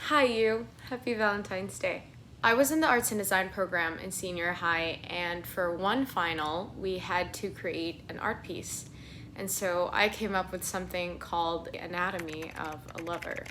Hi you, happy Valentine's Day. I was in the arts and design program in senior high, and for one final we had to create an art piece. And so I came up with something called the Anatomy of a Lover.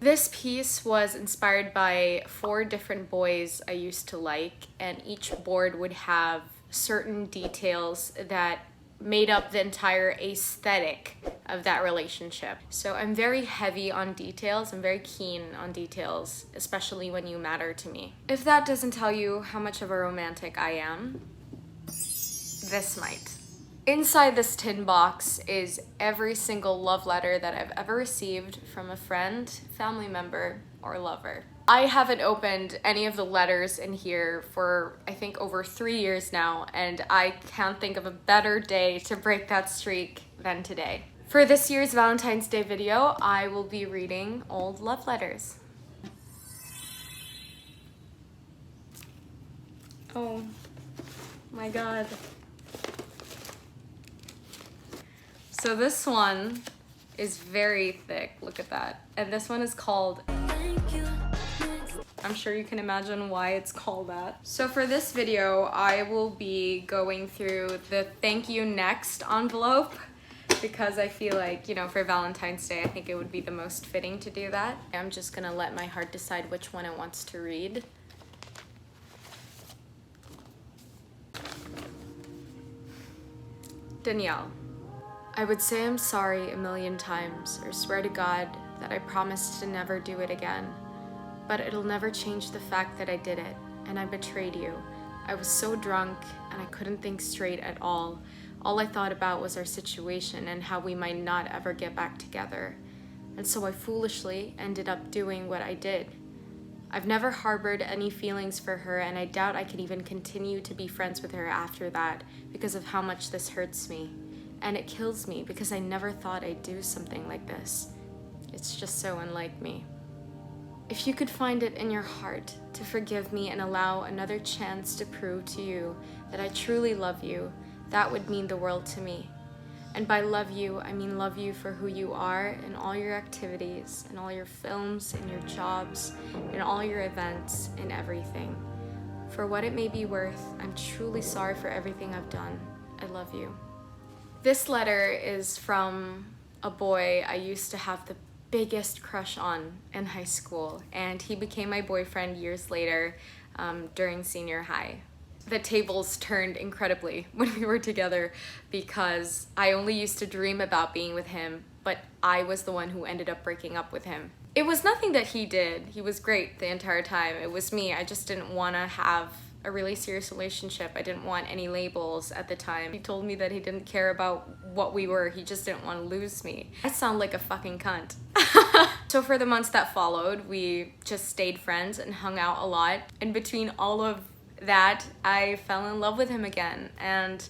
This piece was inspired by 4 different boys I used to like, and each board would have certain details that made up the entire aesthetic of that relationship. So I'm very heavy on details, I'm very keen on details, especially when you matter to me. If that doesn't tell you how much of a romantic I am, this might. Inside this tin box is every single love letter that I've ever received from a friend, family member, or lover. I haven't opened any of the letters in here for I think over 3 years now, and I can't think of a better day to break that streak than today. For this year's Valentine's Day video, I will be reading old love letters. Oh my god. So this one is very thick, look at that. And this one is called, I'm sure you can imagine why it's called that. So for this video, I will be going through the thank you next envelope because I feel like, you know, for Valentine's Day, I think it would be the most fitting to do that. I'm just gonna let my heart decide which one it wants to read. Danielle. I would say I'm sorry 1,000,000 times or swear to God that I promised to never do it again. But it'll never change the fact that I did it, and I betrayed you. I was so drunk and I couldn't think straight at all. All I thought about was our situation and how we might not ever get back together. And so I foolishly ended up doing what I did. I've never harbored any feelings for her, and I doubt I could even continue to be friends with her after that because of how much this hurts me. And it kills me because I never thought I'd do something like this. It's just so unlike me. If you could find it in your heart to forgive me and allow another chance to prove to you that I truly love you, that would mean the world to me. And by love you, I mean love you for who you are in all your activities, in all your films, in your jobs, in all your events, in everything. For what it may be worth, I'm truly sorry for everything I've done. I love you. This letter is from a boy I used to have the biggest crush on in high school, and he became my boyfriend years later during senior high. The tables turned incredibly when we were together because I only used to dream about being with him, but I was the one who ended up breaking up with him. It was nothing that he did. He was great the entire time. It was me. I just didn't want to have a really serious relationship. I didn't want any labels at the time. He told me that he didn't care about what we were, he just didn't want to lose me. I sound like a fucking cunt. So for the months that followed, we just stayed friends and hung out a lot. In between all of that, I fell in love with him again, and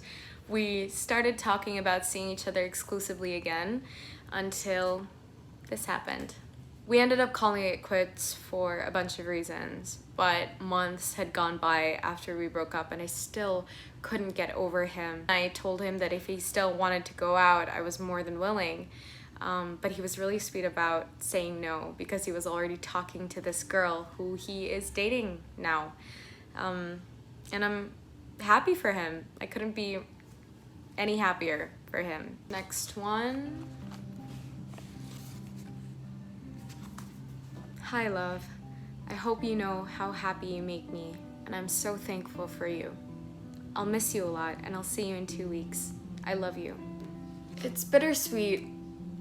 we started talking about seeing each other exclusively again until this happened. We ended up calling it quits for a bunch of reasons, but months had gone by after we broke up and I still couldn't get over him. I told him that if he still wanted to go out, I was more than willing, but he was really sweet about saying no because he was already talking to this girl who he is dating now. And I'm happy for him. I couldn't be any happier for him. Next one. Hi love, I hope you know how happy you make me, and I'm so thankful for you. I'll miss you a lot, and I'll see you in 2 weeks. I love you. It's bittersweet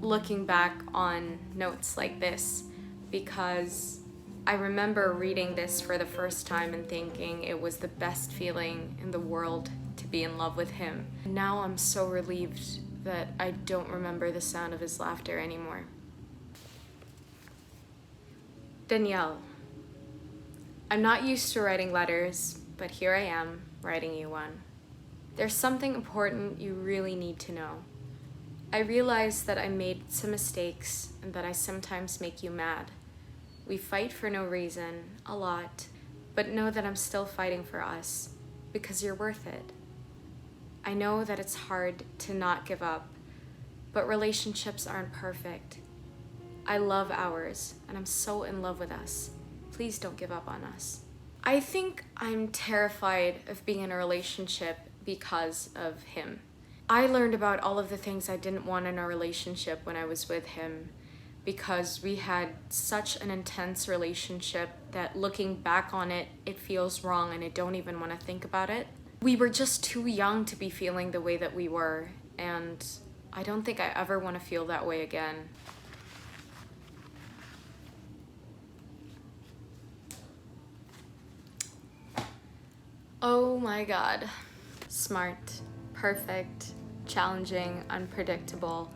looking back on notes like this because I remember reading this for the first time and thinking it was the best feeling in the world to be in love with him. Now I'm so relieved that I don't remember the sound of his laughter anymore. Danielle, I'm not used to writing letters, but here I am, writing you one. There's something important you really need to know. I realize that I made some mistakes and that I sometimes make you mad. We fight for no reason, a lot, but know that I'm still fighting for us, because you're worth it. I know that it's hard to not give up, but relationships aren't perfect. I love ours, and I'm so in love with us. Please don't give up on us. I think I'm terrified of being in a relationship because of him. I learned about all of the things I didn't want in a relationship when I was with him, because we had such an intense relationship that looking back on it, it feels wrong and I don't even want to think about it. We were just too young to be feeling the way that we were, and I don't think I ever want to feel that way again. Oh my God. Smart, perfect, challenging, unpredictable.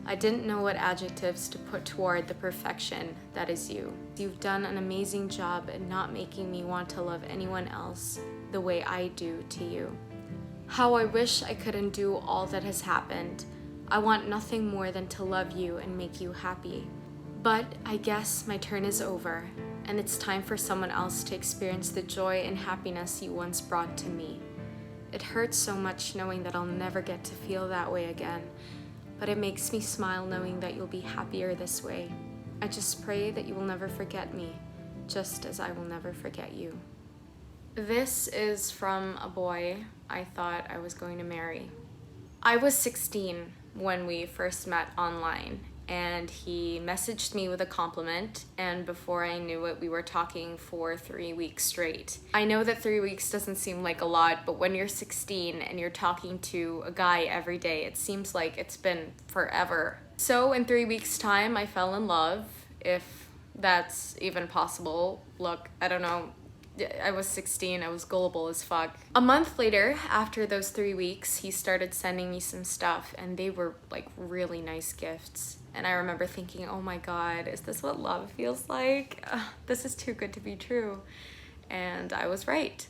I didn't know what adjectives to put toward the perfection that is you. You've done an amazing job at not making me want to love anyone else the way I do to you. How I wish I could undo all that has happened. I want nothing more than to love you and make you happy. But I guess my turn is over, and it's time for someone else to experience the joy and happiness you once brought to me. It hurts so much knowing that I'll never get to feel that way again, but it makes me smile knowing that you'll be happier this way. I just pray that you will never forget me, just as I will never forget you. This is from a boy I thought I was going to marry. I was 16 when we first met online, and he messaged me with a compliment, and before I knew it, we were talking for 3 weeks straight. I know that 3 weeks doesn't seem like a lot, but when you're 16 and you're talking to a guy every day, it seems like it's been forever. So in 3 weeks' time, I fell in love, if that's even possible. Look, I don't know. I was 16, I was gullible as fuck. A month later, after those 3 weeks, he started sending me some stuff, and they were like really nice gifts. And I remember thinking, oh my God, is this what love feels like? This is too good to be true. And I was right.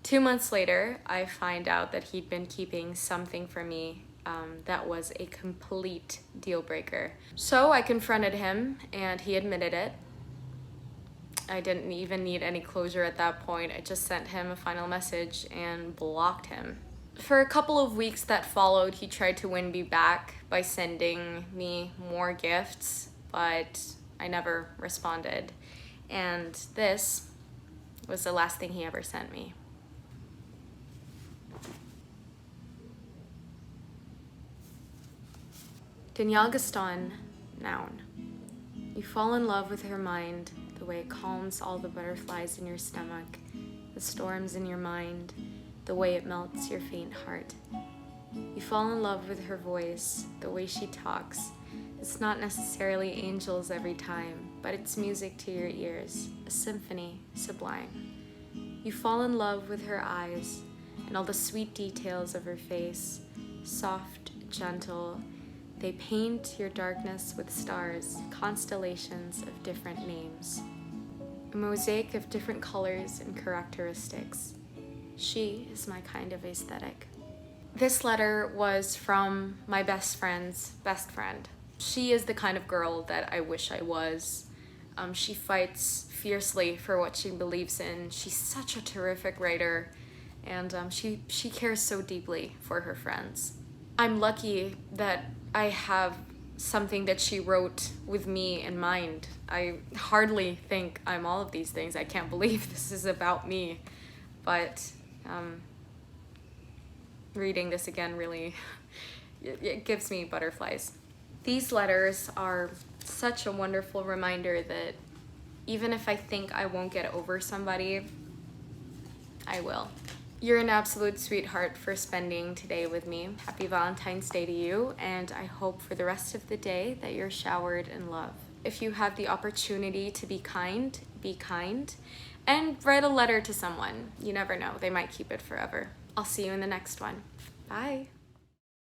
2 months later, I find out that he'd been keeping something from me that was a complete deal breaker. So I confronted him, and he admitted it. I didn't even need any closure at that point. I just sent him a final message and blocked him. For a couple of weeks that followed, he tried to win me back by sending me more gifts, but I never responded. And this was the last thing he ever sent me. Danielle Gaston, noun. You fall in love with her mind, the way it calms all the butterflies in your stomach, the storms in your mind, the way it melts your faint heart. You fall in love with her voice, the way she talks. It's not necessarily angels every time, but it's music to your ears, a symphony sublime. You fall in love with her eyes and all the sweet details of her face, soft, gentle. They paint your darkness with stars, constellations of different names. A mosaic of different colors and characteristics. She is my kind of aesthetic. This letter was from my best friend's best friend. She is the kind of girl that I wish I was. She fights fiercely for what she believes in. She's such a terrific writer, and she cares so deeply for her friends. I'm lucky that I have something that she wrote with me in mind. I hardly think I'm all of these things. I can't believe this is about me, but reading this again really, it gives me butterflies. These letters are such a wonderful reminder that even if I think I won't get over somebody, I will. You're an absolute sweetheart for spending today with me. Happy Valentine's Day to you, and I hope for the rest of the day that you're showered in love. If you have the opportunity to be kind, and write a letter to someone. You never know, they might keep it forever. I'll see you in the next one. Bye.